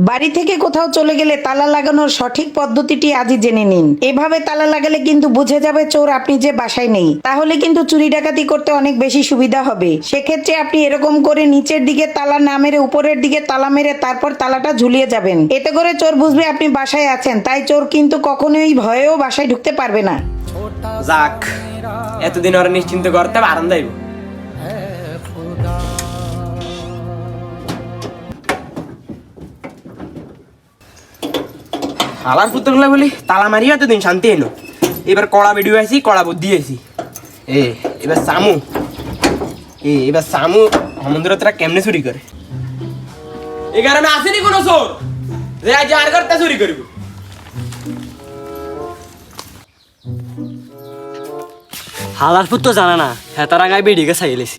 বাড়ি থেকে কোথাও চলে গেলে তালা লাগানোর সঠিক পদ্ধতিটি আজই জেনে নিন। এভাবে তালা লাগালে কিন্তু বুঝে যাবে চোর আপনি যে বাসায় নেই, তাহলে কিন্তু চুরি ডাকাতি করতে অনেক বেশি সুবিধা হবে। সেক্ষেত্রে আপনি এরকম করে নিচের দিকে তালা না মেরে উপরের দিকে তালা মেরে তারপর তালাটা ঝুলিয়ে যাবেন। এতে করে চোর বুঝবে আপনি বাসায় আছেন, তাই চোর কিন্তু কখনোই ভয়েও বাসায় ঢুকতে পারবে না। যাক, এতদিন ওরা নিশ্চিন্ত করতে আরাম দেব। আলার পুত্রগুলা বলি তালা মারিও এতদিন শান্তি এলো। এবার কড়া ভিডিও আছি, কড়া বুদ্ধি আছি। এবার সামু সমুদ্র তারা কেমনে চুরি করে। এই কারণে আসেনি কোনো চোর যে আজ আর করতে চুরি করব। হালার পুত তো জানা না, হ্যাঁ তার আগে বেডিকে চাইলেছি।